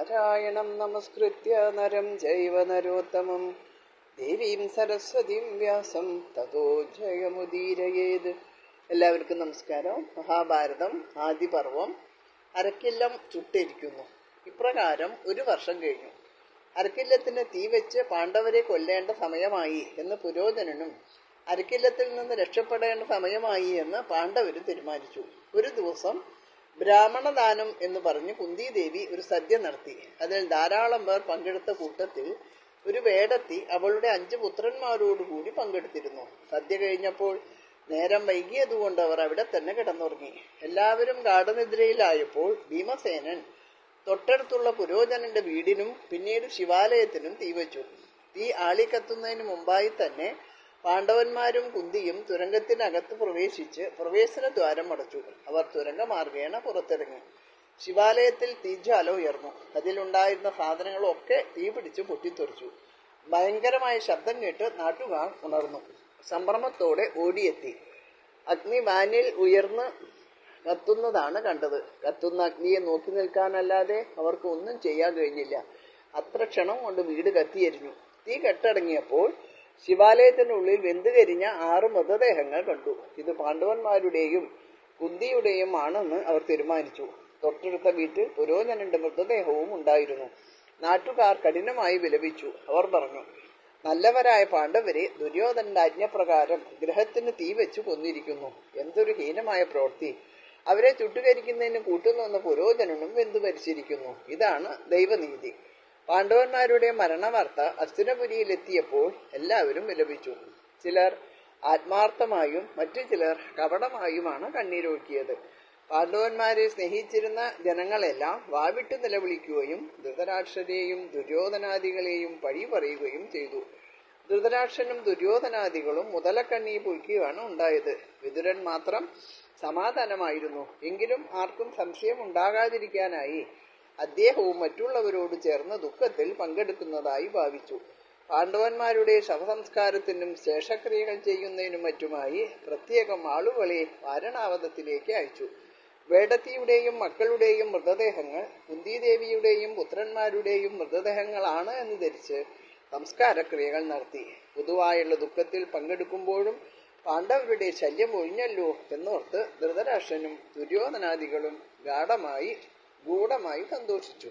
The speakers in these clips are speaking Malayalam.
നാരായണം നമസ്കൃത്യ നരം ചൈവ നരോത്തമം ദേവീം സരസ്വതീം വ്യാസം തതോ ജയമുദീരയേത്. എല്ലാവർക്കും നമസ്കാരം. മഹാഭാരതം ആദിപർവം. അരക്കില്ലം ചുട്ടിരിക്കുന്നു. ഇപ്രകാരം 1 വർഷം കഴിഞ്ഞു. അരക്കില്ലത്തിന് തീ വെച്ച് പാണ്ഡവരെ കൊല്ലേണ്ട സമയമായി എന്ന് പുരോചനനും അരക്കില്ലത്തിൽ നിന്ന് രക്ഷപ്പെടേണ്ട സമയമായി എന്ന് പാണ്ഡവരും തീരുമാനിച്ചു. ഒരു ദിവസം ബ്രാഹ്മണദാനം എന്ന് പറഞ്ഞ് കുന്തിദേവി ഒരു സദ്യ നടത്തി. അതിൽ ധാരാളം പേർ പങ്കെടുത്ത കൂട്ടത്തിൽ ഒരു വേടത്തി അവളുടെ 5 പുത്രന്മാരോടുകൂടി പങ്കെടുത്തിരുന്നു. സദ്യ കഴിഞ്ഞപ്പോൾ നേരം വൈകിയതുകൊണ്ട് അവർ അവിടെ തന്നെ കിടന്നുറങ്ങി. എല്ലാവരും ഗാഠനിദ്രയിലായപ്പോൾ ഭീമസേനൻ തൊട്ടടുത്തുള്ള പുരോചനന്റെ വീടിനും പിന്നീട് ശിവാലയത്തിനും തീവച്ചു. തീ ആളിക്കത്തുന്നതിന് മുമ്പായി തന്നെ പാണ്ഡവന്മാരും കുന്തിയും തുരങ്കത്തിനകത്ത് പ്രവേശിച്ച് പ്രവേശന ദ്വാരം അടച്ചു. അവർ തുരങ്കമാർഗേണ പുറത്തിറങ്ങി. ശിവാലയത്തിൽ തീജ്വാല ഉയർന്നു. അതിലുണ്ടായിരുന്ന സാധനങ്ങളൊക്കെ തീ പിടിച്ച് പൊട്ടിത്തെറിച്ചു. ഭയങ്കരമായ ശബ്ദം കേട്ട് നാട്ടുകാർ ഉണർന്നു. സംഭ്രമത്തോടെ ഓടിയെത്തി. അഗ്നി വാനിൽ ഉയർന്ന് കത്തുന്നതാണ് കണ്ടത്. കത്തുന്ന അഗ്നിയെ നോക്കി നിൽക്കാനല്ലാതെ അവർക്ക് ഒന്നും ചെയ്യാൻ കഴിഞ്ഞില്ല. അത്ര ക്ഷണം കൊണ്ട് വീട് കത്തിയെരിഞ്ഞു. തീ കെട്ടടങ്ങിയപ്പോൾ ശിവാലയത്തിനുള്ളിൽ വെന്തുകരിഞ്ഞ 6 മൃതദേഹങ്ങൾ കണ്ടു. ഇത് പാണ്ഡവന്മാരുടെയും കുന്തിയുടെയും ആണെന്ന് അവർ തീരുമാനിച്ചു. തൊട്ടടുത്ത വീട്ടിൽ പുരോചനന്റെ മൃതദേഹവും ഉണ്ടായിരുന്നു. നാട്ടുകാർ കഠിനമായി വിലപിച്ചു. അവർ പറഞ്ഞു, നല്ലവരായ പാണ്ഡവരെ ദുര്യോധനന്റെ ആജ്ഞപ്രകാരം ഗ്രഹത്തിന് തീ വെച്ച് കൊന്നിരിക്കുന്നു. എന്തൊരു ഹീനമായ പ്രവൃത്തി! അവരെ ചുട്ടുകരിക്കുന്നതിന് കൂട്ടുനിന്ന പുരോചനനും വെന്തു മരിച്ചിരിക്കുന്നു. ഇതാണ് ദൈവനീതി. പാണ്ഡവന്മാരുടെ മരണവാർത്ത അസ്തിനപുരിയിലെത്തിയപ്പോൾ എല്ലാവരും വിലപിച്ചു. ചിലർ ആത്മാർത്ഥമായും മറ്റു ചിലർ കപടമായുമാണ് കണ്ണീരൊഴുക്കിയത്. പാണ്ഡവന്മാരെ സ്നേഹിച്ചിരുന്ന ജനങ്ങളെല്ലാം വാവിട്ട് നിലവിളിക്കുകയും ധൃതരാഷ്ട്രരെയും ദുര്യോധനാദികളെയും പഴി പറയുകയും ചെയ്തു. ധൃതരാഷ്ട്രനും ദുര്യോധനാദികളും മുതലക്കണ്ണി പൊയ്ക്കുകയാണ് ഉണ്ടായത്. വിതുരൻ മാത്രം സമാധാനമായിരുന്നു. എങ്കിലും ആർക്കും സംശയം ഉണ്ടാകാതിരിക്കാനായി അദ്ദേഹവും മറ്റുള്ളവരോട് ചേർന്ന് ദുഃഖത്തിൽ പങ്കെടുക്കുന്നതായി ഭാവിച്ചു. പാണ്ഡവന്മാരുടെ ശവസംസ്കാരത്തിനും ശേഷക്രിയകൾ ചെയ്യുന്നതിനും മറ്റുമായി പ്രത്യേകം ആളുകളെ വാരണാവതത്തിലേക്ക് അയച്ചു. വേടത്തിയുടെയും മക്കളുടെയും മൃതദേഹങ്ങൾ കുന്തിദേവിയുടെയും പുത്രന്മാരുടെയും മൃതദേഹങ്ങളാണ് എന്ന് ധരിച്ച് സംസ്കാരക്രിയകൾ നടത്തി. പൊതുവായുള്ള ദുഃഖത്തിൽ പങ്കെടുക്കുമ്പോഴും പാണ്ഡവരുടെ ശല്യം ഒഴിഞ്ഞല്ലോ എന്നോർത്ത് ധൃതരാഷ്ട്രനും ദുര്യോധനാദികളും ഗൂഢമായി സന്തോഷിച്ചു.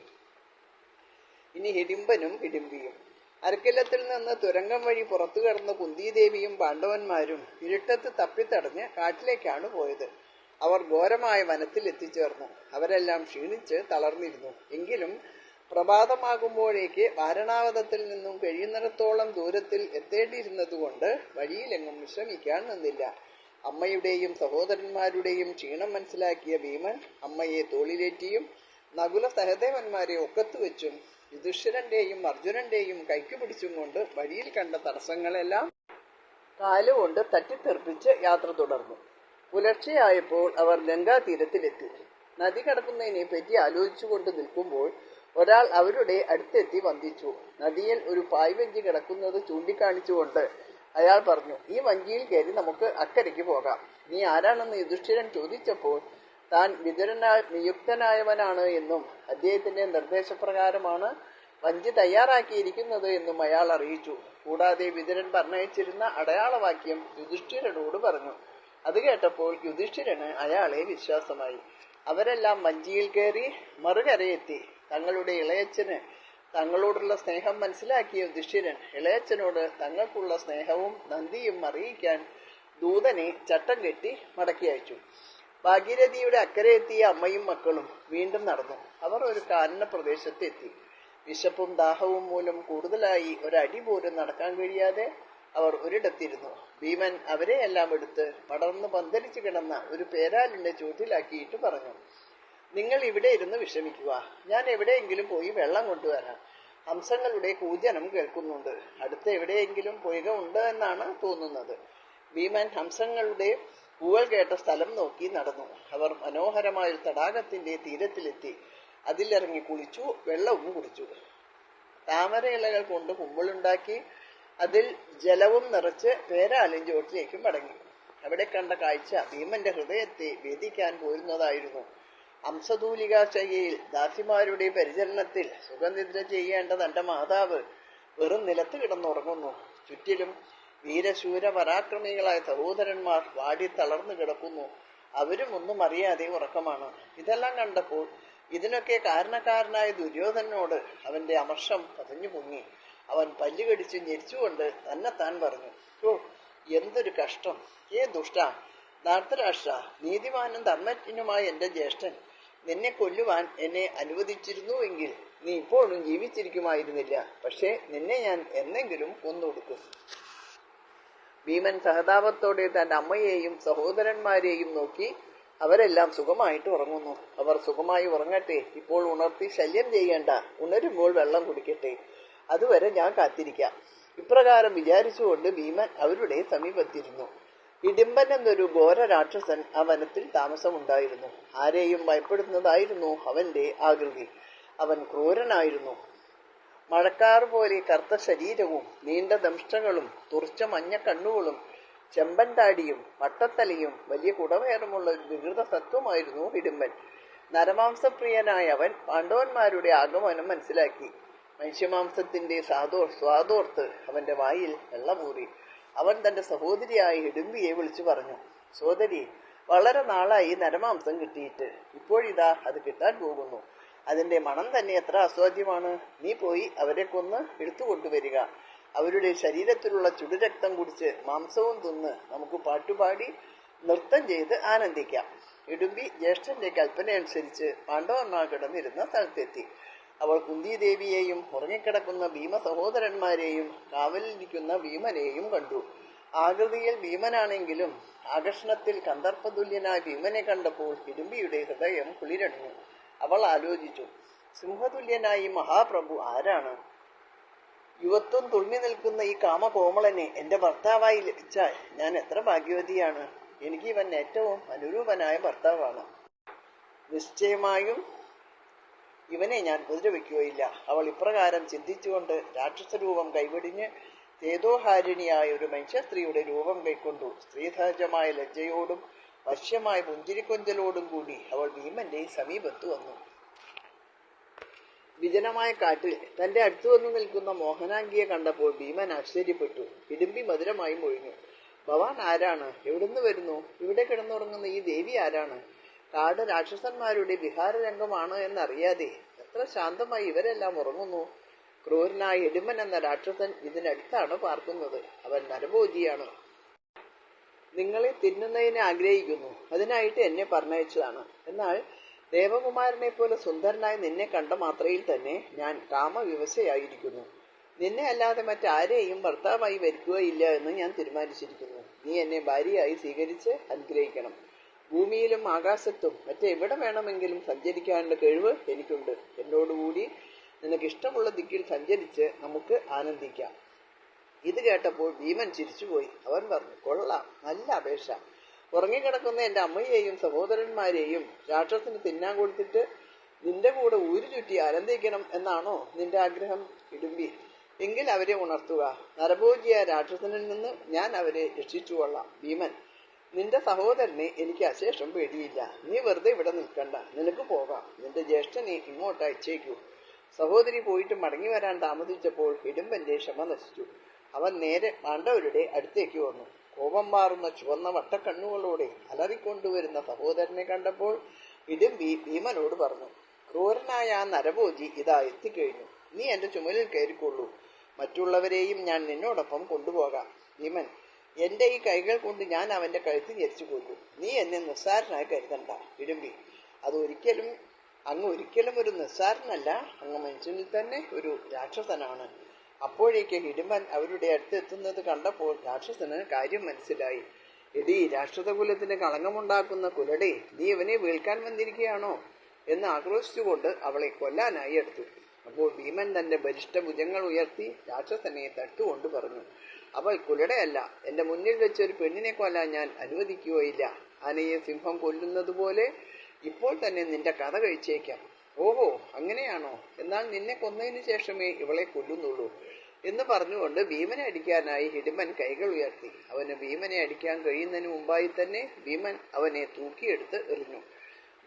ഇനി ഹിഡിംബനും ഹിഡിംബിയും. അരക്കില്ലത്തിൽ നിന്ന് തുരങ്കം വഴി പുറത്തു കടന്ന കുന്തിദേവിയും പാണ്ഡവന്മാരും ഇരുട്ടത്ത് തപ്പിത്തടഞ്ഞ് കാട്ടിലേക്കാണ് പോയത്. അവർ ഘോരമായ വനത്തിൽ എത്തിച്ചേർന്നു. അവരെല്ലാം ക്ഷീണിച്ച് തളർന്നിരുന്നു. എങ്കിലും പ്രഭാതമാകുമ്പോഴേക്ക് വാരണാവതത്തിൽ നിന്നും കഴിയുന്നിടത്തോളം ദൂരത്തിൽ എത്തേണ്ടിയിരുന്നതുകൊണ്ട് വഴിയിലെങ്ങും വിശ്രമിക്കാൻ നിന്നില്ല. അമ്മയുടെയും സഹോദരന്മാരുടെയും ക്ഷീണം മനസ്സിലാക്കിയ ഭീമൻ അമ്മയെ തോളിലേറ്റിയും നകുല സഹദേവന്മാരെ ഒക്കത്തുവെച്ചും യുധിഷ്ഠിരന്റെയും അർജുനന്റെയും കൈക്കു പിടിച്ചും കൊണ്ട് വഴിയിൽ കണ്ട തടസ്സങ്ങളെല്ലാം കാലുകൊണ്ട് തട്ടിത്തെറിപ്പിച്ച് യാത്ര തുടർന്നു. പുലർച്ചെയായപ്പോൾ അവർ ഗംഗാതീരത്തിലെത്തി. നദി കടക്കുന്നതിനെ പറ്റി ആലോചിച്ചുകൊണ്ട് നിൽക്കുമ്പോൾ ഒരാൾ അവരുടെ അടുത്തെത്തി വന്ദിച്ചു. നദിയിൽ ഒരു പായ്വഞ്ചി കിടക്കുന്നത് ചൂണ്ടിക്കാണിച്ചുകൊണ്ട് അയാൾ പറഞ്ഞു, ഈ വഞ്ചിയിൽ കയറി നമുക്ക് അക്കരയ്ക്ക് പോകാം. നീ ആരാണെന്ന് യുധിഷ്ഠിരൻ ചോദിച്ചപ്പോൾ താൻ വിതുരനാൽ നിയുക്തനായവനാണ് എന്നും അദ്ദേഹത്തിന്റെ നിർദ്ദേശപ്രകാരമാണ് വഞ്ചി തയ്യാറാക്കിയിരിക്കുന്നത് എന്നും അയാൾ അറിയിച്ചു. കൂടാതെ വിതുരൻ പറഞ്ഞയച്ചിരുന്ന അടയാളവാക്യം യുധിഷ്ഠിരനോട് പറഞ്ഞു. അത് കേട്ടപ്പോൾ യുധിഷ്ഠിരന് അയാളെ വിശ്വാസമായി. അവരെല്ലാം വഞ്ചിയിൽ കയറി മറുകരയെത്തി. തങ്ങളുടെ ഇളയച്ചന് തങ്ങളോടുള്ള സ്നേഹം മനസ്സിലാക്കിയ യുധിഷ്ഠിരൻ ഇളയച്ചനോട് തങ്ങൾക്കുള്ള സ്നേഹവും നന്ദിയും അറിയിക്കാൻ ദൂതനെ ചട്ടം കെട്ടി മടക്കി അയച്ചു. ഭാഗീരഥിയുടെ അക്കരെ എത്തിയ അമ്മയും മക്കളും വീണ്ടും നടന്നു. അവർ ഒരു കാനന പ്രദേശത്ത് എത്തി. വിശപ്പും ദാഹവും മൂലം കൂടുതലായി ഒരടി പോലും നടക്കാൻ കഴിയാതെ അവർ ഒരിടത്തിരുന്നു. ഭീമൻ അവരെയെല്ലാം എടുത്ത് പടർന്ന് പന്തലിച്ചു കിടന്ന ഒരു പേരാലിന്റെ ചൂട്ടിലാക്കിയിട്ട് പറഞ്ഞു, നിങ്ങൾ ഇവിടെ ഇരുന്ന് വിശ്രമിക്കുക. ഞാൻ എവിടെയെങ്കിലും പോയി വെള്ളം കൊണ്ടുവരാം. ഹംസങ്ങളുടെ കൂജനം കേൾക്കുന്നുണ്ട്. അടുത്ത് എവിടെയെങ്കിലും പുഴ ഉണ്ട് എന്നാണ് തോന്നുന്നത്. ഭീമൻ ഹംസങ്ങളുടെ പൂവൽ കേട്ട സ്ഥലം നോക്കി നടന്നു. അവർ മനോഹരമായ തടാകത്തിന്റെ തീരത്തിലെത്തി. അതിലിറങ്ങി കുളിച്ചു, വെള്ളവും കുടിച്ചു. താമര ഇലകൾ കൊണ്ട് കുമ്പിളുണ്ടാക്കി അതിൽ ജലവും നിറച്ച് പേരാലിൻ ചോട്ടിലേക്കും മടങ്ങി. അവിടെ കണ്ട കാഴ്ച ഭീമന്റെ ഹൃദയത്തെ വേദിക്കാൻ പോരുന്നതായിരുന്നു. അംസതൂലികാശയ്യയിൽ ദാസിമാരുടെ പരിചരണത്തിൽ സുഖനിദ്ര ചെയ്യേണ്ട തന്റെ മാതാവ് വെറും നിലത്ത് കിടന്നുറങ്ങുന്നു. ചുറ്റിലും വീരശൂര പരാക്രമികളായ സഹോദരന്മാർ വാടി തളർന്നു കിടക്കുന്നു. അവരും ഒന്നും അറിയാതെ ഉറക്കമാണ്. ഇതെല്ലാം കണ്ടപ്പോൾ ഇതിനൊക്കെ കാരണക്കാരനായ ദുര്യോധനോട് അവന്റെ അമർഷം പതഞ്ഞു പൊങ്ങി. അവൻ പല്ലുകടിച്ച് ഞെരിച്ചുകൊണ്ട് തന്നെത്താൻ പറഞ്ഞു, ഓ എന്തൊരു കഷ്ടം! ദുഷ്ട ധാർത്തരാഷ്ട്ര, നീതിമാനും ധർമ്മജ്ഞനുമായ എന്റെ ജ്യേഷ്ഠൻ നിന്നെ കൊല്ലുവാൻ എന്നെ അനുവദിച്ചിരുന്നുവെങ്കിൽ നീ ഇപ്പോഴും ജീവിച്ചിരിക്കുമായിരുന്നില്ല. പക്ഷേ നിന്നെ ഞാൻ എന്നെങ്കിലും കൊന്നൊടുക്കും. ഭീമൻ സഹതാപത്തോടെ തന്റെ അമ്മയെയും സഹോദരന്മാരെയും നോക്കി. അവരെല്ലാം സുഖമായിട്ട് ഉറങ്ങുന്നു. അവർ സുഖമായി ഉറങ്ങട്ടെ. ഇപ്പോൾ ഉണർത്തി ശല്യം ചെയ്യേണ്ട. ഉണരുമ്പോൾ വെള്ളം കുടിക്കട്ടെ. അതുവരെ ഞാൻ കാത്തിരിക്കാം. ഇപ്രകാരം വിചാരിച്ചുകൊണ്ട് ഭീമൻ അവരുടെ സമീപത്തിരുന്നു. ഹിഡിംബൻ എന്നൊരു ഘോര രാക്ഷസൻ ആ വനത്തിൽ താമസമുണ്ടായിരുന്നു. ആരെയും ഭയപ്പെടുന്നതായിരുന്നു അവന്റെ ആകൃതി. അവൻ ക്രൂരനായിരുന്നു. മഴക്കാറ് പോലെ കറുത്ത ശരീരവും നീണ്ട ദംഷ്ടകളും തുറച്ച മഞ്ഞ കണ്ണുകളും ചെമ്പൻ താടിയും വട്ടത്തലയും വലിയ കുടവേറുമുള്ള ഒരു വികൃത സത്വമായിരുന്നു ഹിഡിംബൻ. നരമാംസപ്രിയനായ അവൻ പാണ്ഡവന്മാരുടെ ആഗമനം മനസ്സിലാക്കി. മനുഷ്യമാംസത്തിന്റെ സ്വാദോർത്ത് അവന്റെ വായിൽ വെള്ളമൂറി. അവൻ തന്റെ സഹോദരിയായ ഹിഡിംബിയെ വിളിച്ചു പറഞ്ഞു, സോദരി, വളരെ നാളായി നരമാംസം കിട്ടിയിട്ട്. ഇപ്പോഴിതാ അത് കിട്ടാൻ പോകുന്നു. അതിന്റെ മണം തന്നെ എത്ര അസ്വാദ്യമാണ്. നീ പോയി അവരെ കൊന്ന് എടുത്തുകൊണ്ടുവരിക. അവരുടെ ശരീരത്തിലുള്ള ചുടുരക്തം കുടിച്ച് മാംസവും തിന്ന് നമുക്ക് പാട്ടുപാടി നൃത്തം ചെയ്ത് ആനന്ദിക്കാം. ഇടുമ്പി ജ്യേഷ്ഠന്റെ കൽപ്പനയനുസരിച്ച് പാണ്ഡവന്മാർ കിടന്നിരുന്ന സ്ഥലത്തെത്തി. അവൾ കുന്തിദേവിയെയും ഉറങ്ങിക്കിടക്കുന്ന ഭീമ സഹോദരന്മാരെയും കാവലിരിക്കുന്ന ഭീമനെയും കണ്ടു. ആകൃതിയിൽ ഭീമനാണെങ്കിലും ആകർഷണത്തിൽ കന്ദർപ്പതുല്യനായ ഭീമനെ കണ്ടപ്പോൾ ഇടുമ്പിയുടെ ഹൃദയം കുളിരണിഞ്ഞു. അവൾ ആലോചിച്ചു, സിംഹതുല്യനായി മഹാപ്രഭു ആരാണ്? യുവത്വം തുള്ളി നിൽക്കുന്ന ഈ കാമകോമളനെ എന്റെ ഭർത്താവായി ലഭിച്ചാൽ ഞാൻ എത്ര ഭാഗ്യവതിയാണ്. എനിക്ക് ഇവൻ ഏറ്റവും അനുരൂപനായ ഭർത്താവാണ്. നിശ്ചയമായും ഇവനെ ഞാൻ ഉപദ്രവിക്കുകയില്ല. അവൾ ഇപ്രകാരം ചിന്തിച്ചുകൊണ്ട് രാക്ഷസരൂപം കൈവെടിഞ്ഞ് ചേതോഹാരിണിയായ ഒരു മനുഷ്യസ്ത്രീയുടെ രൂപം കൈക്കൊണ്ടു. സ്ത്രീസഹജമായ ലജ്ജയോടും വശ്യമായ പുഞ്ചിരിക്കൊഞ്ചലോടും കൂടി അവൾ ഭീമന്റെ സമീപത്ത് വന്നു. വിജനമായ കാട്ടിൽ തന്റെ അടുത്തു വന്നു നിൽക്കുന്ന മോഹനാംഗിയെ കണ്ടപ്പോൾ ഭീമൻ ആശ്ചര്യപ്പെട്ടു. ഇടുമ്പി മധുരമായി മൊഴിഞ്ഞു, ഭവാൻ ആരാണ്? എവിടുന്ന് വരുന്നു? ഇവിടെ കിടന്നുറങ്ങുന്ന ഈ ദേവി ആരാണ്? കാട് രാക്ഷസന്മാരുടെ വിഹാരരംഗമാണ് എന്നറിയാതെ എത്ര ശാന്തമായി ഇവരെല്ലാം ഉറങ്ങുന്നു. ക്രൂരനായ ഹിഡിംബൻ എന്ന രാക്ഷസൻ ഇതിനടുത്താണ് പാർക്കുന്നത്. അവൻ നരഭോജിയാണ്. നിങ്ങളെ തിന്നുന്നതിനെ ആഗ്രഹിക്കുന്നു. അതിനായിട്ട് എന്നെ പറഞ്ഞയച്ചതാണ്. എന്നാൽ ദേവകുമാരനെ പോലെ സുന്ദരനായി നിന്നെ കണ്ട മാത്രയിൽ തന്നെ ഞാൻ കാമവിവശയായിരിക്കുന്നു. നിന്നെ അല്ലാതെ മറ്റാരെയും ഭർത്താവായി വരിക്കുകയില്ല എന്ന് ഞാൻ തീരുമാനിച്ചിരിക്കുന്നു. നീ എന്നെ ഭാര്യയായി സ്വീകരിച്ച് അനുഗ്രഹിക്കണം. ഭൂമിയിലും ആകാശത്തും മറ്റെവിടെ വേണമെങ്കിലും സഞ്ചരിക്കാനുള്ള കഴിവ് എനിക്കുണ്ട്. എന്നോടുകൂടി നിനക്കിഷ്ടമുള്ള ദിക്കിൽ സഞ്ചരിച്ച് നമുക്ക് ആനന്ദിക്കാം. ഇത് കേട്ടപ്പോൾ ഭീമൻ ചിരിച്ചുപോയി. അവൻ പറഞ്ഞു, കൊള്ളാം, നല്ല അപേക്ഷ. ഉറങ്ങിക്കിടക്കുന്ന എൻ്റെ അമ്മയെയും സഹോദരന്മാരെയും രാക്ഷസന് തിന്നാൻ കൊടുത്തിട്ട് നിന്റെ കൂടെ ഊരു ചുറ്റി ആനന്ദിക്കണം എന്നാണോ നിന്റെ ആഗ്രഹം? ഇടുമ്പി, എങ്കിൽ അവരെ ഉണർത്തുക. നരഭോജിയായ രാക്ഷസനിൽ നിന്ന് ഞാൻ അവരെ രക്ഷിച്ചുകൊള്ളാം. ഭീമൻ, നിന്റെ സഹോദരനെ എനിക്ക് അശേഷം പേടിയില്ല. നീ വെറുതെ ഇവിടെ നിൽക്കണ്ട, നിനക്ക് പോകാം. നിന്റെ ജ്യേഷ്ഠനെ ഇങ്ങോട്ട് അയച്ചേക്കൂ. സഹോദരി പോയിട്ട് മടങ്ങി വരാൻ താമസിച്ചപ്പോൾ ഹിഡിംബന്റെ ക്ഷമ നശിച്ചു. അവൻ നേരെ പാണ്ഡവരുടെ അടുത്തേക്ക് വന്നു. കോപം മാറുന്ന ചുവന്ന വട്ടക്കണ്ണുകളോടെ അലറിക്കൊണ്ടുവരുന്ന സഹോദരനെ കണ്ടപ്പോൾ ഇടുമ്പി ഭീമനോട് പറഞ്ഞു, ക്രൂരനായ ആ നരഭോജി ഇതാ എത്തിക്കഴിഞ്ഞു. നീ എന്റെ ചുമലിൽ കയറിക്കൊള്ളൂ. മറ്റുള്ളവരെയും ഞാൻ നിന്നോടൊപ്പം കൊണ്ടുപോകാം. ഭീമൻ, എന്റെ ഈ കൈകൾ കൊണ്ട് ഞാൻ അവന്റെ കഴുത്ത് ഞെരിച്ചു കൊല്ലും. നീ എന്നെ നിസ്സാരനായി കരുതണ്ട. ഇടുമ്പി, അങ്ങ് ഒരിക്കലും ഒരു നിസ്സാരനല്ല. അങ്ങ് മനുഷ്യനിൽ തന്നെ ഒരു രാക്ഷസനാണ്. അപ്പോഴേക്ക് ഹിഡിംബൻ അവരുടെ അടുത്തെത്തുന്നത് കണ്ടപ്പോൾ രാക്ഷസന് കാര്യം മനസ്സിലായി. എടീ രാക്ഷസകുലത്തിന് കളങ്കമുണ്ടാക്കുന്ന കുലടേ, നീ ഇവനെ വീഴ്ക്കാൻ വന്നിരിക്കുകയാണോ എന്ന് ആക്രോശിച്ചുകൊണ്ട് അവളെ കൊല്ലാനായി എടുത്തു. അപ്പോൾ ഭീമൻ തന്റെ ബലിഷ്ഠ ഭുജങ്ങൾ ഉയർത്തി രാക്ഷസനെ തട്ടുകൊണ്ട് പറഞ്ഞു, അവൾ കുലടയല്ല. എന്റെ മുന്നിൽ വെച്ച് ഒരു പെണ്ണിനെ കൊല്ലാൻ ഞാൻ അനുവദിക്കുകയില്ല. ആനയെ സിംഹം കൊല്ലുന്നത് പോലെ ഇപ്പോൾ തന്നെ നിന്റെ കഥ കഴിച്ചേക്കാം. ഓഹോ, അങ്ങനെയാണോ? എന്നാൽ നിന്നെ കൊന്നതിന് ശേഷമേ ഇവളെ കൊല്ലുന്നുള്ളൂ എന്ന് പറഞ്ഞുകൊണ്ട് ഭീമനെ അടിക്കാനായി ഹിഡിംബൻ കൈകൾ ഉയർത്തി. അവന് ഭീമനെ അടിക്കാൻ കഴിയുന്നതിന് മുമ്പായി തന്നെ ഭീമൻ അവനെ തൂക്കിയെടുത്ത് എറിഞ്ഞു.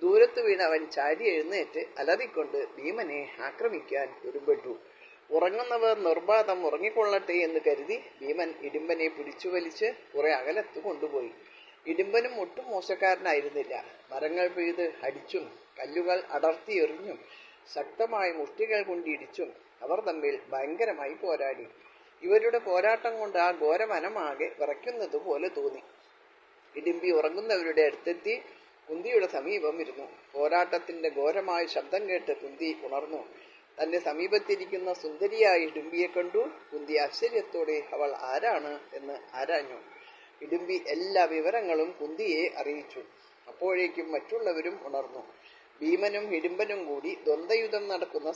ദൂരത്ത് വീണ് അവൻ ചാടി എഴുന്നേറ്റ് അലറിക്കൊണ്ട് ഭീമനെ ആക്രമിക്കാൻ ഒരുമ്പെട്ടു. ഉറങ്ങുന്നവർ നിർബാധം ഉറങ്ങിക്കൊള്ളട്ടെ എന്ന് കരുതി ഭീമൻ ഇടിമ്പനെ പിടിച്ചു വലിച്ച് കുറെ അകലത്ത് കൊണ്ടുപോയി. ഇടിമ്പനും ഒട്ടും മോശക്കാരനായിരുന്നില്ല. മരങ്ങൾ പിഴുത് അടിച്ചും കല്ലുകൾ അടർത്തി എറിഞ്ഞും ശക്തമായ മുഷ്ടികൾ കൊണ്ടിടിച്ചും അവർ തമ്മിൽ ഭയങ്കരമായി പോരാടി. ഇവരുടെ പോരാട്ടം കൊണ്ട് ആ ഘോരവനമാകെ വിറയ്ക്കുന്നത് പോലെ തോന്നി. ഇടിമ്പി ഉറങ്ങുന്നവരുടെ അടുത്തെത്തി കുന്തിയുടെ സമീപം ഇരുന്നു. പോരാട്ടത്തിന്റെ ഘോരമായ ശബ്ദം കേട്ട് കുന്തി ഉണർന്നു. തന്റെ സമീപത്തിരിക്കുന്ന സുന്ദരിയായ ഇടുമ്പിയെ കണ്ടു. കുന്തി ആശ്ചര്യത്തോടെ അവൾ ആരാണ് എന്ന് ആരാഞ്ഞു. ഇടുമ്പി എല്ലാ വിവരങ്ങളും കുന്തിയെ അറിയിച്ചു. അപ്പോഴേക്കും മറ്റുള്ളവരും ഉണർന്നു. ഭീമനും ഇടുമ്പനും കൂടി ദ്വന്ദ്വയുദ്ധം നടക്കുന്ന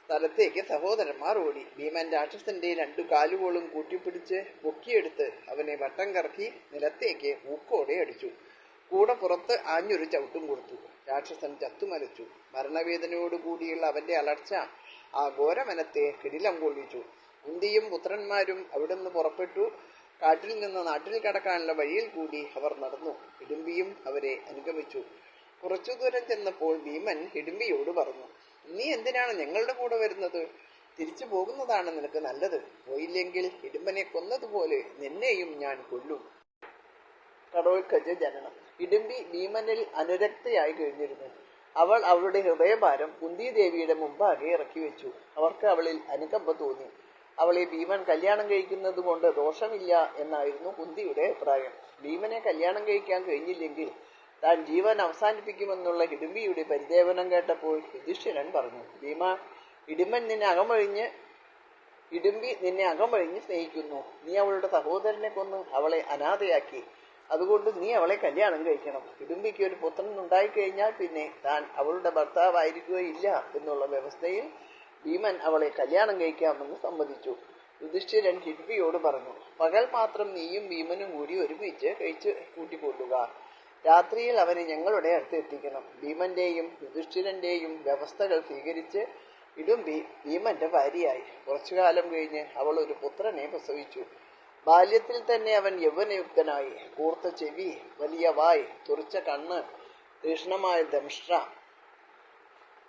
സ്ഥലത്തേക്ക് സഹോദരന്മാർ ഓടി. ഭീമൻ രാക്ഷസന്റെ 2 കാലുകളും കൂട്ടിപ്പിടിച്ച് പൊക്കിയെടുത്ത് അവനെ വട്ടം കറക്കി നിലത്തേക്ക് ഊക്കോടെ അടിച്ചു. കൂടെ പുറത്ത് ആഞ്ഞൊരു ചവിട്ടും കൊടുത്തു. രാക്ഷസൻ ചത്തുമലച്ചു. മരണവേദനയോടുകൂടിയുള്ള അവന്റെ അലർച്ച ആ ഘോരവനത്തെ കിടിലം കൊള്ളിച്ചു. കുന്തിയും പുത്രന്മാരും അവിടുന്ന് പുറപ്പെട്ടു. കാട്ടിൽ നിന്ന് നാട്ടിൽ കടക്കാനുള്ള വഴിയിൽ കൂടി അവർ നടന്നു. ഇടുമ്പിയും അവരെ അനുഗമിച്ചു. കുറച്ചു ദൂരം ചെന്നപ്പോൾ ഭീമൻ ഇടുമ്പിയോട് പറഞ്ഞു, നീ എന്തിനാണ് ഞങ്ങളുടെ കൂടെ വരുന്നത്? തിരിച്ചു പോകുന്നതാണ് നിനക്ക് നല്ലത്. പോയില്ലെങ്കിൽ ഇടുമ്പനെ കൊന്നതുപോലെ നിന്നെയും ഞാൻ കൊല്ലും. കടോൽക്കജ ജനനം. ഇടുമ്പി ഭീമനിൽ അനുരക്തയായി കഴിഞ്ഞിരുന്നു. അവൾ അവളുടെ ഹൃദയഭാരം കുന്തിദേവിയുടെ മുമ്പാകെ ഇറക്കി വെച്ചു. അവർക്ക് അവളിൽ അനുകമ്പ തോന്നി. അവളെ ഭീമൻ കല്യാണം കഴിക്കുന്നത് കൊണ്ട് ദോഷമില്ല എന്നായിരുന്നു കുന്തിയുടെ അഭിപ്രായം. ഭീമനെ കല്യാണം കഴിക്കാൻ കഴിഞ്ഞില്ലെങ്കിൽ താൻ ജീവൻ അവസാനിപ്പിക്കുമെന്നുള്ള ഇടുമ്പിയുടെ പരിദേവനം കേട്ടപ്പോൾ യുധിഷ്ഠിരൻ പറഞ്ഞു, ഭീമ, ഇടുമ്പി നിന്നെ അകമഴിഞ്ഞ് സ്നേഹിക്കുന്നു. നീ അവളുടെ സഹോദരനെ കൊന്ന് അവളെ അനാഥയാക്കി. അതുകൊണ്ട് നീ അവളെ കല്യാണം കഴിക്കണം. ഇടുമ്പിക്ക് ഒരു പുത്രൻ ഉണ്ടായിക്കഴിഞ്ഞാൽ പിന്നെ താൻ അവളുടെ ഭർത്താവായിരിക്കുകയില്ല എന്നുള്ള വ്യവസ്ഥയിൽ ഭീമൻ അവളെ കല്യാണം കഴിക്കാമെന്ന് സമ്മതിച്ചു. യുധിഷ്ഠിരൻ ഇടുമ്പിയോട് പറഞ്ഞു, പകൽ മാത്രം നീയും ഭീമനും കൂടി ഒരുമിച്ച് കഴിച്ച് കൂട്ടിക്കൊള്ളുക. രാത്രിയിൽ അവനെ ഞങ്ങളുടെ അടുത്ത് എത്തിക്കണം. ഭീമന്റെയും യുധിഷ്ഠിരന്റെയും വ്യവസ്ഥകൾ സ്വീകരിച്ച് ഇടുമ്പി ഭീമന്റെ ഭാര്യയായി. കുറച്ചുകാലം കഴിഞ്ഞ് അവൾ ഒരു പുത്രനെ പ്രസവിച്ചു. ബാല്യത്തിൽ തന്നെ അവൻ യൗവനയുക്തനായി. കൂർത്ത ചെവി, വലിയ വായ്, തുറിച്ച കണ്ണ്, തീക്ഷ്ണമായ ദംഷ്ട്ര,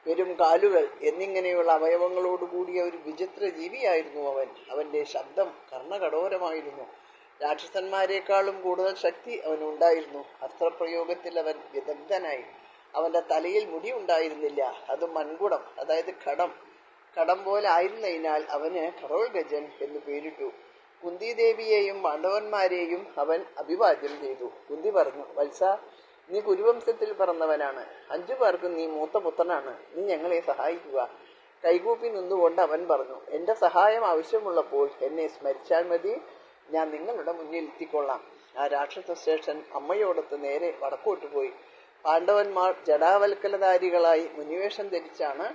പെരും കാലുകൾ എന്നിങ്ങനെയുള്ള അവയവങ്ങളോടുകൂടിയ ഒരു വിചിത്ര ജീവിയായിരുന്നു അവൻ. അവന്റെ ശബ്ദം കർണകഠോരമായിരുന്നു. രാക്ഷസന്മാരെക്കാളും കൂടുതൽ ശക്തി അവനുണ്ടായിരുന്നു. അസ്ത്രപ്രയോഗത്തിൽ അവൻ വിദഗ്ധനായി. അവന്റെ തലയിൽ മുടി ഉണ്ടായിരുന്നില്ല. അത് മൺകുടം, അതായത് കടം പോലെ ആയിരുന്നതിനാൽ അവന് കടോൽഗജൻ എന്ന് പേരിട്ടു. കുന്തിദേവിയെയും പാണ്ഡവന്മാരെയും അവൻ അഭിവാദ്യം ചെയ്തു. കുന്തി പറഞ്ഞു, വത്സ, നീ കുരുവംശത്തിൽ പിറന്നവനാണ്. 5 പേർക്കും നീ മൂത്ത പുത്രനാണ്. നീ ഞങ്ങളെ സഹായിക്കുക. കൈകൂപ്പി നിന്നുകൊണ്ട് അവൻ പറഞ്ഞു, എന്റെ സഹായം ആവശ്യമുള്ളപ്പോൾ എന്നെ സ്മരിച്ചാൽ മതി. ഞാൻ നിങ്ങളുടെ മുന്നിൽ എത്തിക്കൊള്ളാം. ആ രാക്ഷസ ശ്രേഷ്ഠൻ അമ്മയോടൊത്ത് നേരെ വടക്കോട്ട് പോയി. പാണ്ഡവന്മാർ ജടാവൽക്കലധാരികളായി മുനിവേഷം ധരിച്ചാണ്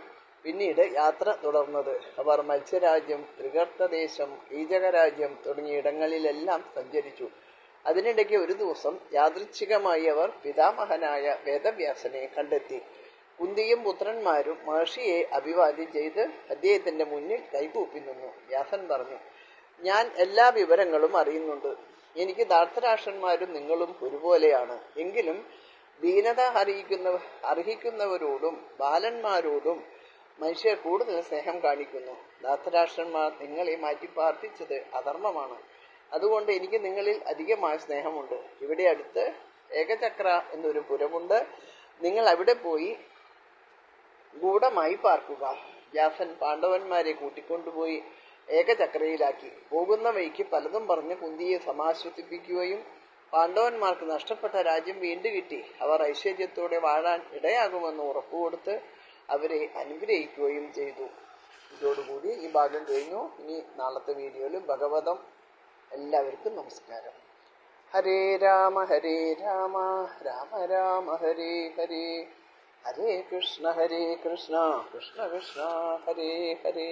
പിന്നീട് യാത്ര തുടർന്നത്. അവർ മത്സ്യരാജ്യം, ത്രികർത്തദേശം, കീചകരാജ്യം തുടങ്ങിയ ഇടങ്ങളിലെല്ലാം സഞ്ചരിച്ചു. അതിനിടയ്ക്ക് ഒരു ദിവസം യാദൃച്ഛികമായി അവർ പിതാമഹനായ വേദവ്യാസനെ കണ്ടെത്തി. കുന്തിയും പുത്രന്മാരും മഹർഷിയെ അഭിവാദ്യം ചെയ്ത് അദ്ദേഹത്തിന്റെ മുന്നിൽ കൈകൂപ്പി നിന്നു. വ്യാസൻ പറഞ്ഞു, ഞാൻ എല്ലാ വിവരങ്ങളും അറിയുന്നുണ്ട്. എനിക്ക് ധാർത്തരാഷ്ട്രന്മാരും നിങ്ങളും ഒരുപോലെയാണ്. എങ്കിലും ദീനത അർഹിക്കുന്നവരോടും ബാലന്മാരോടും മനുഷ്യർ കൂടുതൽ സ്നേഹം കാണിക്കുന്നു. ധാർത്തരാഷ്ട്രന്മാർ നിങ്ങളെ മാറ്റിപ്പാർപ്പിച്ചത് അധർമ്മമാണ്. അതുകൊണ്ട് എനിക്ക് നിങ്ങളിൽ അധികമായ സ്നേഹമുണ്ട്. ഇവിടെ അടുത്ത് ഏകചക്ര എന്നൊരു പുരമുണ്ട്. നിങ്ങൾ അവിടെ പോയി ഗൂഢമായി പാർക്കുക. വ്യാസൻ പാണ്ഡവന്മാരെ കൂട്ടിക്കൊണ്ടുപോയി ഏകചക്രയിലാക്കി. പോകുന്ന വഴിക്ക് പലതും പറഞ്ഞ് കുന്തിയെ സമാശ്വസിപ്പിക്കുകയും പാണ്ഡവന്മാർക്ക് നഷ്ടപ്പെട്ട രാജ്യം വീണ്ടും കിട്ടി അവർ ഐശ്വര്യത്തോടെ വാഴാൻ ഇടയാകുമെന്ന് ഉറപ്പുകൊടുത്ത് അവരെ അനുഗ്രഹിക്കുകയും ചെയ്തു. ഇതോടുകൂടി ഈ ഭാഗം കഴിഞ്ഞു. ഇനി നാളത്തെ വീഡിയോയിൽ ഭഗവതം. എല്ലാവർക്കും നമസ്കാരം. ഹരേ രാമ രാമ രാമ ഹരേ ഹരേ, ഹരേ കൃഷ്ണ കൃഷ്ണ കൃഷ്ണ ഹരേ ഹരേ.